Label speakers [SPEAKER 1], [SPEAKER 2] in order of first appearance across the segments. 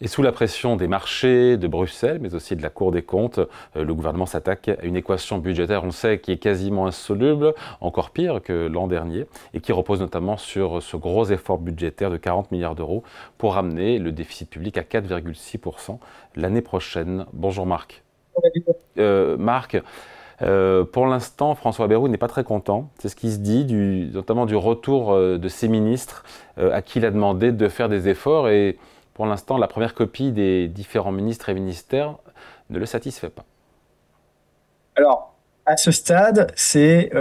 [SPEAKER 1] Et sous la pression des marchés, de Bruxelles, mais aussi de la Cour des comptes, le gouvernement s'attaque à une équation budgétaire, on le sait, qui est quasiment insoluble, encore pire que l'an dernier, et qui repose notamment sur ce gros effort budgétaire de 40 milliards d'euros pour ramener le déficit public à 4,6% l'année prochaine. Bonjour Marc. Marc, pour l'instant, François Bayrou n'est pas très content. C'est ce qui se dit, notamment du retour de ses ministres à qui il a demandé de faire des efforts. Et pour l'instant, la première copie des différents ministres et ministères ne le satisfait pas.
[SPEAKER 2] Alors, à ce stade, c'est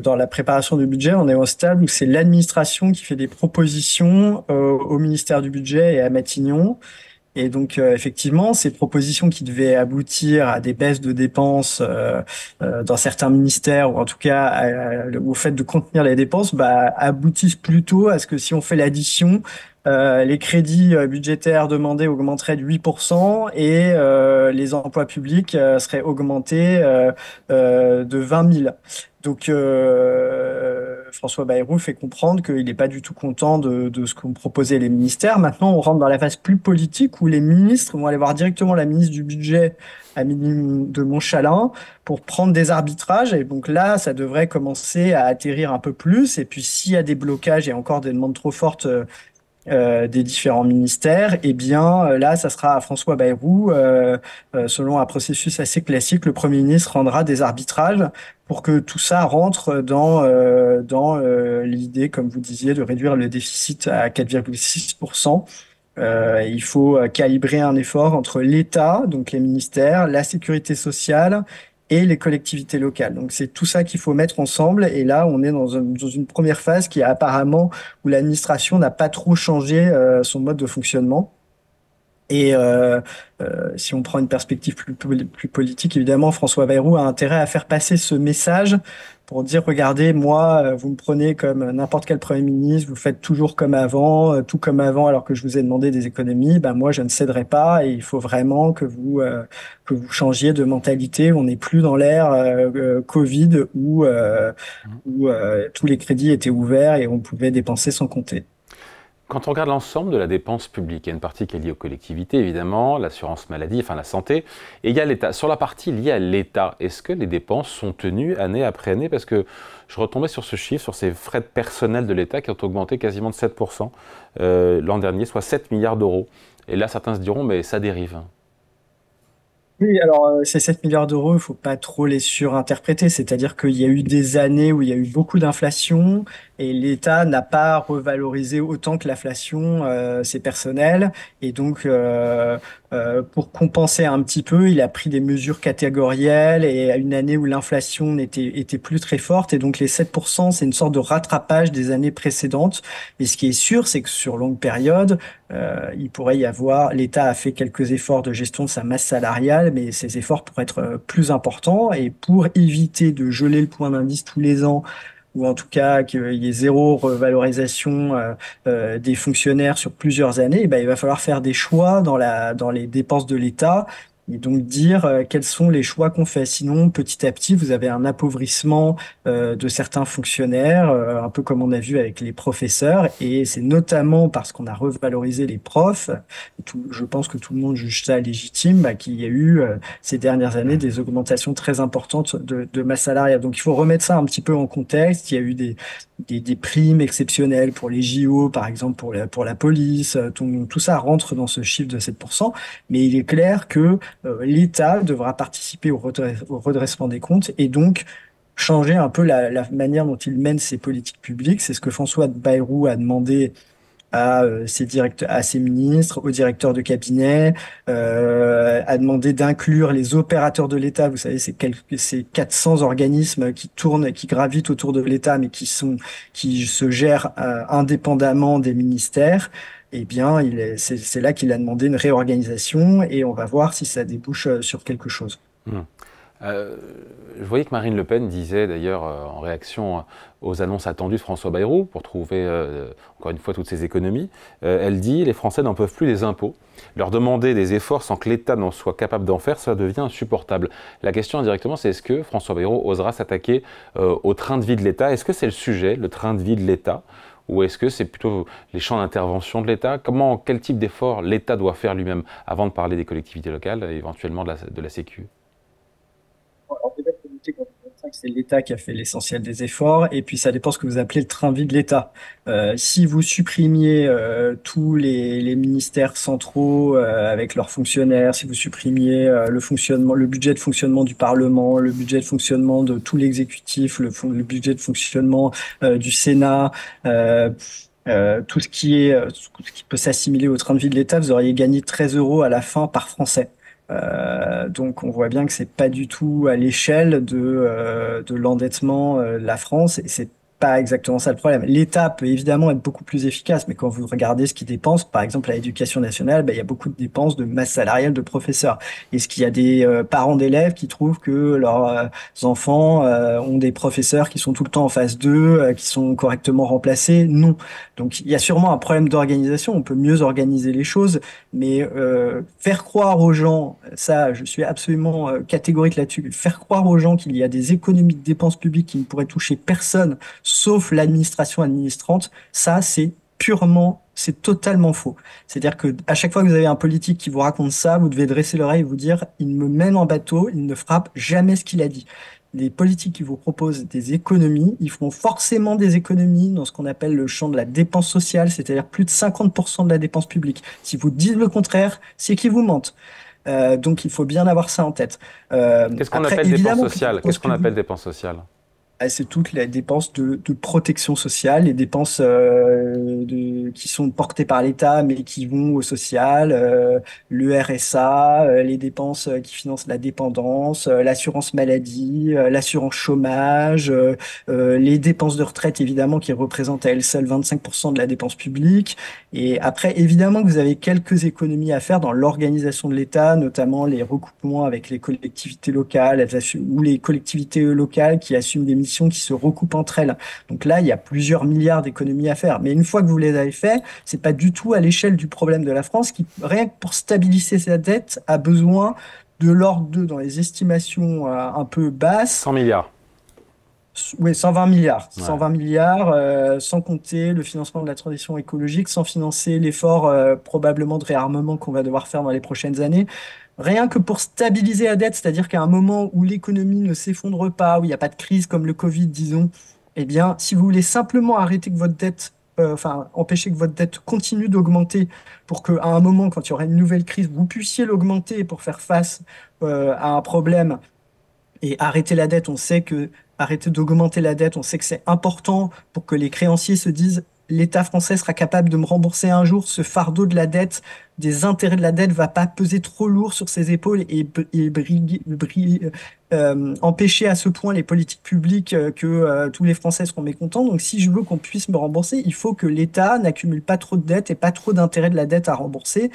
[SPEAKER 2] dans la préparation du budget, on est au stade où c'est l'administration qui fait des propositions au ministère du Budget et à Matignon. Et donc, effectivement, ces propositions qui devaient aboutir à des baisses de dépenses dans certains ministères, ou en tout cas au fait de contenir les dépenses, aboutissent plutôt à ce que si on fait l'addition, les crédits budgétaires demandés augmenteraient de 8% et les emplois publics seraient augmentés de 20 000. Donc, François Bayrou fait comprendre qu'il n'est pas du tout content de ce qu'ont proposé les ministères. Maintenant, on rentre dans la phase plus politique où les ministres vont aller voir directement la ministre du Budget, Amélie de Montchalin, pour prendre des arbitrages. Et donc là, ça devrait commencer à atterrir un peu plus. Et puis, s'il y a des blocages et encore des demandes trop fortes des différents ministères, eh bien là, ça sera à François Bayrou, selon un processus assez classique, le Premier ministre rendra des arbitrages pour que tout ça rentre dans l'idée, comme vous disiez, de réduire le déficit à 4,6%. Il faut calibrer un effort entre l'État, donc les ministères, la sécurité sociale et les collectivités locales. Donc c'est tout ça qu'il faut mettre ensemble. Et là, on est dans une première phase qui est apparemment où l'administration n'a pas trop changé son mode de fonctionnement. Et si on prend une perspective plus politique, évidemment, François Bayrou a intérêt à faire passer ce message pour dire, regardez, moi, vous me prenez comme n'importe quel Premier ministre, vous faites toujours comme avant, tout comme avant, alors que je vous ai demandé des économies. Ben moi, je ne céderai pas et il faut vraiment que vous changiez de mentalité. On n'est plus dans l'ère Covid où tous les crédits étaient ouverts et on pouvait dépenser sans compter.
[SPEAKER 1] Quand on regarde l'ensemble de la dépense publique, il y a une partie qui est liée aux collectivités, évidemment, l'assurance maladie, enfin la santé, et il y a l'État. Sur la partie liée à l'État, est-ce que les dépenses sont tenues année après année? Parce que je retombais sur ce chiffre, sur ces frais de personnel de l'État qui ont augmenté quasiment de 7% l'an dernier, soit 7 milliards d'euros. Et là, certains se diront, mais ça dérive.
[SPEAKER 2] Oui, alors ces 7 milliards d'euros, il faut pas trop les surinterpréter. C'est-à-dire qu'il y a eu des années où il y a eu beaucoup d'inflation et l'État n'a pas revalorisé autant que l'inflation ses personnels. Et donc, pour compenser un petit peu, il a pris des mesures catégorielles et à une année où l'inflation était plus très forte. Et donc, les 7%, c'est une sorte de rattrapage des années précédentes. Et ce qui est sûr, c'est que sur longue période, il pourrait y avoir, l'État a fait quelques efforts de gestion de sa masse salariale, mais ces efforts pourraient être plus importants. Et pour éviter de geler le point d'indice tous les ans, ou en tout cas qu'il y ait zéro revalorisation des fonctionnaires sur plusieurs années, eh ben, il va falloir faire des choix dans les dépenses de l'État. Et donc dire quels sont les choix qu'on fait. Sinon, petit à petit, vous avez un appauvrissement de certains fonctionnaires, un peu comme on a vu avec les professeurs. Et c'est notamment parce qu'on a revalorisé les profs, je pense que tout le monde juge ça légitime, qu'il y a eu ces dernières années des augmentations très importantes de masse salariale. Donc il faut remettre ça un petit peu en contexte. Il y a eu des primes exceptionnelles pour les JO, par exemple pour la police. Tout ça rentre dans ce chiffre de 7%. Mais il est clair que l'État devra participer au redressement des comptes et donc changer un peu la manière dont il mène ses politiques publiques. C'est ce que François Bayrou a demandé à ses ministres, aux directeurs de cabinet, a demandé d'inclure les opérateurs de l'État. Vous savez, ces 400 organismes qui tournent, qui gravitent autour de l'État, mais qui se gèrent indépendamment des ministères. Eh bien, c'est là qu'il a demandé une réorganisation et on va voir si ça débouche sur quelque chose.
[SPEAKER 1] Euh, je voyais que Marine Le Pen disait d'ailleurs en réaction aux annonces attendues de François Bayrou pour trouver encore une fois toutes ces économies, elle dit les Français n'en peuvent plus des impôts. Leur demander des efforts sans que l'État n'en soit capable d'en faire, ça devient insupportable. La question indirectement, c'est est-ce que François Bayrou osera s'attaquer au train de vie de l'État? Est-ce que c'est le sujet, le train de vie de l'État? ou est-ce que c'est plutôt les champs d'intervention de l'État? Quel type d'effort l'État doit faire lui-même avant de parler des collectivités locales et éventuellement de la Sécu?
[SPEAKER 2] Alors, déjà, faut noter qu'en 2025, c'est l'État qui a fait l'essentiel des efforts, et puis ça dépend ce que vous appelez le train de vie de l'État. Si vous supprimiez tous les ministères centraux avec leurs fonctionnaires, si vous supprimiez le budget de fonctionnement du Parlement, le budget de fonctionnement de tout l'exécutif, le budget de fonctionnement du Sénat, tout ce tout ce qui peut s'assimiler au train de vie de l'État, vous auriez gagné 13 euros à la fin par Français. Donc on voit bien que c'est pas du tout à l'échelle de l'endettement de la France, et c'est pas exactement ça le problème. L'État peut évidemment être beaucoup plus efficace, mais quand vous regardez ce qu'il dépense, par exemple à l'éducation nationale, ben, il y a beaucoup de dépenses de masse salariale de professeurs. Est-ce qu'il y a des parents d'élèves qui trouvent que leurs enfants ont des professeurs qui sont tout le temps en phase 2, qui sont correctement remplacés? Non. Donc il y a sûrement un problème d'organisation, on peut mieux organiser les choses, mais faire croire aux gens, ça je suis absolument catégorique là-dessus, faire croire aux gens qu'il y a des économies de dépenses publiques qui ne pourraient toucher personne sauf l'administration administrante, ça c'est totalement faux. C'est-à-dire que à chaque fois que vous avez un politique qui vous raconte ça, vous devez dresser l'oreille et vous dire, il me mène en bateau, il ne frappe jamais ce qu'il a dit. Les politiques qui vous proposent des économies, ils feront forcément des économies dans ce qu'on appelle le champ de la dépense sociale, c'est-à-dire plus de 50% de la dépense publique. Si vous dites le contraire, c'est qu'ils vous mentent. Donc il faut bien avoir ça en tête.
[SPEAKER 1] Qu'est-ce qu'on
[SPEAKER 2] Après,
[SPEAKER 1] appelle dépense
[SPEAKER 2] évidemment,
[SPEAKER 1] sociale? Qu'est-ce qu'on appelle dépense sociale?
[SPEAKER 2] c'est toutes les dépenses de protection sociale, les dépenses qui sont portées par l'État mais qui vont au social, le RSA, les dépenses qui financent la dépendance, l'assurance maladie, l'assurance chômage, les dépenses de retraite évidemment qui représentent à elles seules 25% de la dépense publique. Et après, évidemment que vous avez quelques économies à faire dans l'organisation de l'État, notamment les recoupements avec les collectivités locales ou les collectivités locales qui assument des missions qui se recoupent entre elles. Donc là, il y a plusieurs milliards d'économies à faire. Mais une fois que vous les avez fait, c'est pas du tout à l'échelle du problème de la France qui, rien que pour stabiliser sa dette, a besoin de l'ordre de, dans les estimations un peu basses,
[SPEAKER 1] 100 milliards.
[SPEAKER 2] oui, 120 milliards.
[SPEAKER 1] Ouais.
[SPEAKER 2] 120 milliards, sans compter le financement de la transition écologique, sans financer l'effort probablement de réarmement qu'on va devoir faire dans les prochaines années. Rien que pour stabiliser la dette, c'est-à-dire qu'à un moment où l'économie ne s'effondre pas, où il n'y a pas de crise comme le Covid, disons, eh bien, si vous voulez simplement arrêter que votre dette, enfin, empêcher que votre dette continue d'augmenter pour qu'à un moment, quand il y aura une nouvelle crise, vous puissiez l'augmenter pour faire face à un problème et arrêter la dette, on sait que arrêter d'augmenter la dette, on sait que c'est important pour que les créanciers se disent l'État français sera capable de me rembourser un jour ce fardeau de la dette, des intérêts de la dette va pas peser trop lourd sur ses épaules empêcher à ce point les politiques publiques que tous les Français seront mécontents. Donc si je veux qu'on puisse me rembourser, il faut que l'État n'accumule pas trop de dettes et pas trop d'intérêts de la dette à rembourser.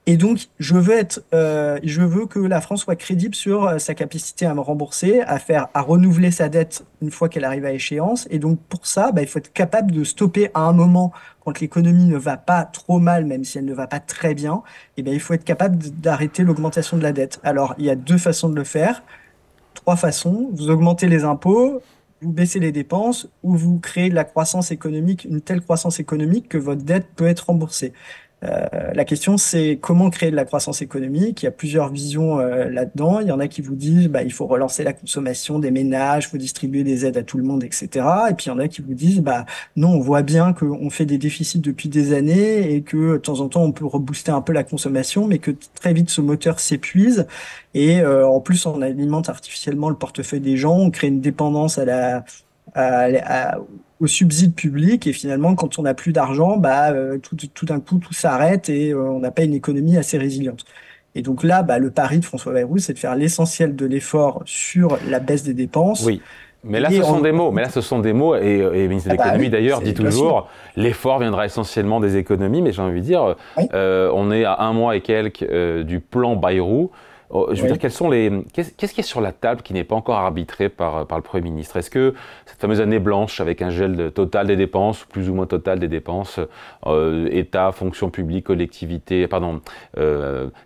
[SPEAKER 2] Et donc, je veux que la France soit crédible sur sa capacité à me rembourser, à renouveler sa dette une fois qu'elle arrive à échéance. Et donc, pour ça, bah, il faut être capable de stopper à un moment, quand l'économie ne va pas trop mal, même si elle ne va pas très bien, et ben, il faut être capable d'arrêter l'augmentation de la dette. Alors, il y a deux façons de le faire, trois façons. Vous augmentez les impôts, vous baissez les dépenses, ou vous créez de la croissance économique, une telle croissance économique que votre dette peut être remboursée. La question, c'est comment créer de la croissance économique. Il y a plusieurs visions là-dedans. Il y en a qui vous disent bah, il faut relancer la consommation des ménages, il faut distribuer des aides à tout le monde, etc. Et puis il y en a qui vous disent bah, non, on voit bien qu'on fait des déficits depuis des années et que de temps en temps, on peut rebooster un peu la consommation, mais que très vite, ce moteur s'épuise. Et en plus, on alimente artificiellement le portefeuille des gens, on crée une dépendance au subside public et finalement quand on n'a plus d'argent bah tout d'un coup tout s'arrête et on n'a pas une économie assez résiliente et donc là bah, le pari de François Bayrou c'est de faire l'essentiel de l'effort sur la baisse des dépenses.
[SPEAKER 1] Oui. Mais là, ce sont des mots. Mais là, ce sont des mots. Et le ministre de l'Économie, d'ailleurs, dit toujours l'effort viendra essentiellement des économies. Mais j'ai envie de dire, oui. On est à un mois et quelques du plan Bayrou. Je veux dire, qu'est-ce qui est sur la table qui n'est pas encore arbitré par le Premier ministre? Est-ce que cette fameuse année blanche avec un gel total des dépenses, plus ou moins total des dépenses, État, fonction publique, collectivité,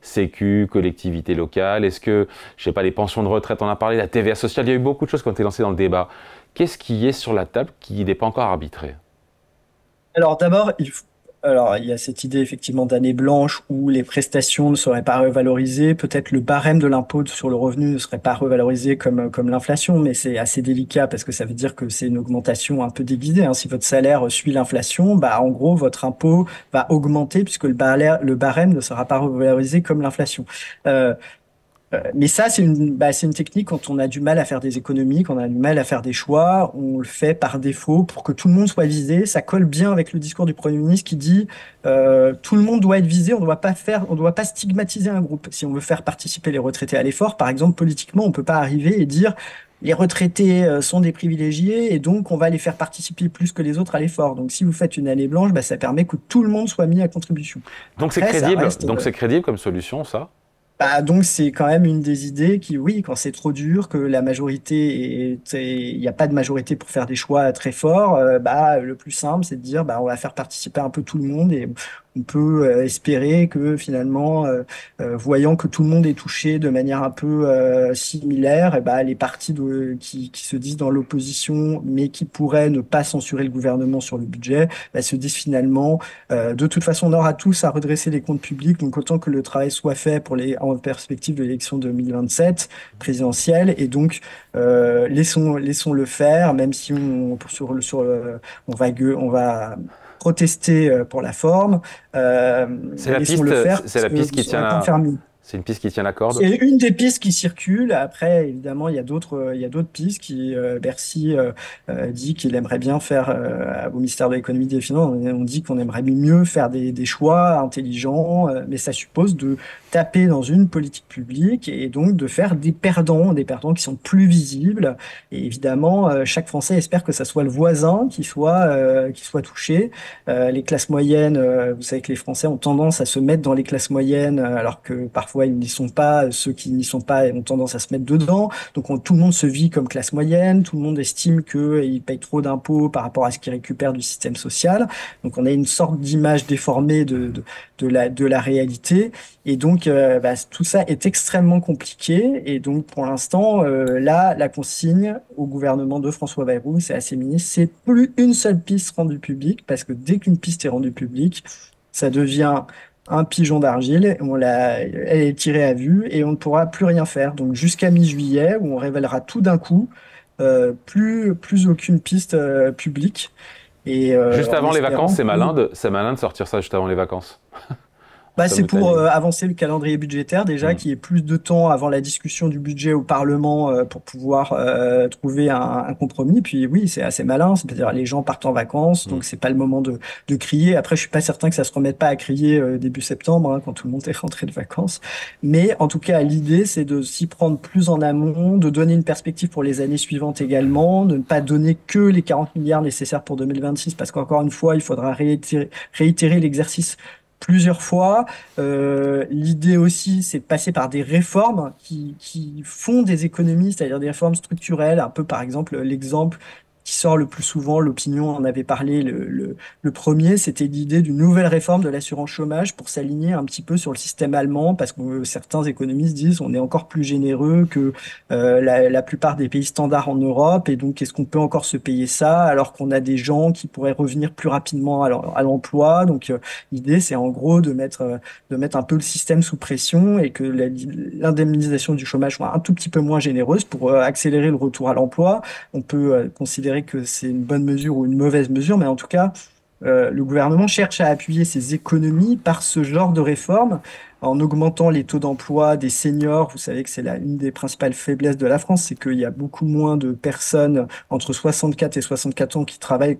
[SPEAKER 1] Sécu, collectivité locale, est-ce que, je sais pas, les pensions de retraite, on en a parlé, la TVA sociale, il y a eu beaucoup de choses qui ont été lancées dans le débat. Qu'est-ce qui est sur la table qui n'est pas encore arbitré?
[SPEAKER 2] Alors d'abord, alors il y a cette idée effectivement d'année blanche où les prestations ne seraient pas revalorisées. Peut-être le barème de l'impôt sur le revenu ne serait pas revalorisé comme l'inflation, mais c'est assez délicat parce que ça veut dire que c'est une augmentation un peu déguisée, hein. Si votre salaire suit l'inflation, bah en gros votre impôt va augmenter puisque le barème ne sera pas revalorisé comme l'inflation. Euh, mais ça, c'est une technique quand on a du mal à faire des économies, quand on a du mal à faire des choix, on le fait par défaut pour que tout le monde soit visé. Ça colle bien avec le discours du Premier ministre qui dit tout le monde doit être visé, on doit pas stigmatiser un groupe. Si on veut faire participer les retraités à l'effort, par exemple, politiquement, on peut pas arriver et dire les retraités sont des privilégiés et donc on va les faire participer plus que les autres à l'effort. Donc si vous faites une année blanche, bah, ça permet que tout le monde soit mis à contribution.
[SPEAKER 1] Donc c'est
[SPEAKER 2] Après, ça
[SPEAKER 1] crédible,
[SPEAKER 2] reste
[SPEAKER 1] donc c'est crédible comme solution, ça?
[SPEAKER 2] bah, donc c'est quand même une des idées qui, oui, quand c'est trop dur, que la majorité il n'y a pas de majorité pour faire des choix très forts, bah le plus simple c'est de dire bah on va faire participer un peu tout le monde et on peut espérer que finalement, voyant que tout le monde est touché de manière un peu similaire, et bah les partis qui se disent dans l'opposition mais qui pourraient ne pas censurer le gouvernement sur le budget, bah, se disent finalement de toute façon, on aura tous à redresser les comptes publics, donc autant que le travail soit fait en perspective de l'élection 2027 présidentielle, et donc laissons le faire, même si on va protester pour la forme, laissons le faire
[SPEAKER 1] C'est
[SPEAKER 2] parce
[SPEAKER 1] la
[SPEAKER 2] que
[SPEAKER 1] piste
[SPEAKER 2] vous
[SPEAKER 1] qui
[SPEAKER 2] saurez pas faire mieux.
[SPEAKER 1] c'est une piste qui tient la corde.
[SPEAKER 2] C'est une des pistes qui circulent. Après, évidemment, il y a d'autres pistes qui, Bercy dit qu'il aimerait bien faire au ministère de l'économie et des finances. On dit qu'on aimerait mieux faire des choix intelligents, mais ça suppose de taper dans une politique publique et donc de faire des perdants qui sont plus visibles. Et évidemment, chaque Français espère que ça soit le voisin qui soit touché. Les classes moyennes, vous savez que les Français ont tendance à se mettre dans les classes moyennes, alors que parfois ils n'y sont pas. Ceux qui n'y sont pas ont tendance à se mettre dedans. Donc tout le monde se vit comme classe moyenne, tout le monde estime qu'ils payent trop d'impôts par rapport à ce qu'ils récupèrent du système social. Donc on a une sorte d'image déformée de la réalité. Et donc bah, tout ça est extrêmement compliqué. Et donc pour l'instant, là, la consigne au gouvernement de François Bayrou, c'est à ses ministres, c'est plus une seule piste rendue publique, parce que dès qu'une piste est rendue publique, ça devient un pigeon d'argile, elle est tirée à vue et on ne pourra plus rien faire. Donc jusqu'à mi-juillet, où on révélera tout d'un coup, plus aucune piste publique. Et
[SPEAKER 1] Juste
[SPEAKER 2] en
[SPEAKER 1] avant les vacances,
[SPEAKER 2] espérant que
[SPEAKER 1] c'est malin de sortir ça juste avant les vacances. En
[SPEAKER 2] bah, c'est
[SPEAKER 1] termes de
[SPEAKER 2] pour
[SPEAKER 1] timing.
[SPEAKER 2] avancer le calendrier budgétaire déjà,
[SPEAKER 1] Hmm.
[SPEAKER 2] qu'il y ait plus de temps avant la discussion du budget au Parlement pour pouvoir trouver un compromis. Puis oui, c'est assez malin, c'est-à-dire les gens partent en vacances,
[SPEAKER 1] Hmm.
[SPEAKER 2] donc c'est pas le moment de crier. Après, je suis pas certain que ça se remette pas à crier début septembre, hein, quand tout le monde est rentré de vacances. Mais en tout cas, l'idée, c'est de s'y prendre plus en amont, de donner une perspective pour les années suivantes également, de ne pas donner que les 40 milliards nécessaires pour 2026, parce qu'encore une fois, il faudra réitérer l'exercice plusieurs fois. L'idée aussi, c'est de passer par des réformes qui font des économies, c'est-à-dire des réformes structurelles. Un peu, par exemple, l'exemple qui sort le plus souvent, l'opinion en avait parlé, le premier, c'était l'idée d'une nouvelle réforme de l'assurance chômage pour s'aligner un petit peu sur le système allemand, parce que certains économistes disent on est encore plus généreux que la plupart des pays standards en Europe, et donc est-ce qu'on peut encore se payer ça alors qu'on a des gens qui pourraient revenir plus rapidement à l'emploi. Donc l'idée, c'est en gros de mettre un peu le système sous pression et que l'indemnisation du chômage soit un tout petit peu moins généreuse pour accélérer le retour à l'emploi. On peut considérer que c'est une bonne mesure ou une mauvaise mesure, mais en tout cas, le gouvernement cherche à appuyer ses économies par ce genre de réforme en augmentant les taux d'emploi des seniors. Vous savez que c'est une des principales faiblesses de la France, c'est qu'il y a beaucoup moins de personnes entre 64 et 64 ans qui travaillent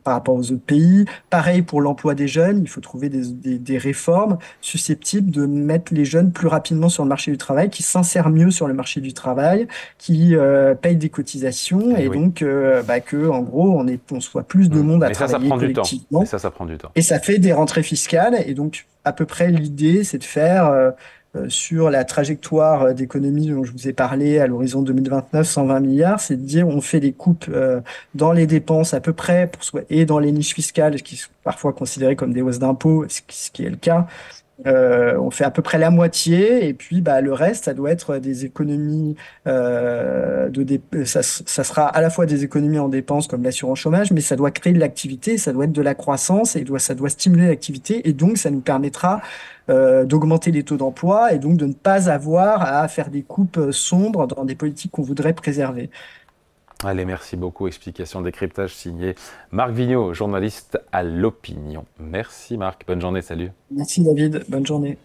[SPEAKER 2] par rapport aux autres pays. Pareil pour l'emploi des jeunes, il faut trouver des réformes susceptibles de mettre les jeunes plus rapidement sur le marché du travail, qui s'insèrent mieux sur le marché du travail, qui payent des cotisations,
[SPEAKER 1] Eh
[SPEAKER 2] et
[SPEAKER 1] oui.
[SPEAKER 2] donc bah, que en gros on soit plus de
[SPEAKER 1] Hmm.
[SPEAKER 2] monde à
[SPEAKER 1] Mais ça
[SPEAKER 2] travailler
[SPEAKER 1] prend du temps. Mais
[SPEAKER 2] collectivement,
[SPEAKER 1] ça prend du temps.
[SPEAKER 2] et ça fait des rentrées fiscales. Et donc à peu près l'idée, c'est de faire sur la trajectoire d'économie dont je vous ai parlé à l'horizon 2029, 120 milliards, c'est de dire on fait des coupes dans les dépenses à peu près et dans les niches fiscales qui sont parfois considérées comme des hausses d'impôts, ce qui est le cas, On fait à peu près la moitié, et puis bah, le reste, ça doit être des économies. Ça sera à la fois des économies en dépenses comme l'assurance chômage, mais ça doit créer de l'activité, ça doit être de la croissance, et ça doit stimuler l'activité, et donc ça nous permettra d'augmenter les taux d'emploi, et donc de ne pas avoir à faire des coupes sombres dans des politiques qu'on voudrait préserver.
[SPEAKER 1] Allez, merci beaucoup. Explication, décryptage signé Marc Vigneault, journaliste à l'Opinion. Merci Marc, bonne journée, salut.
[SPEAKER 2] Merci David, bonne journée.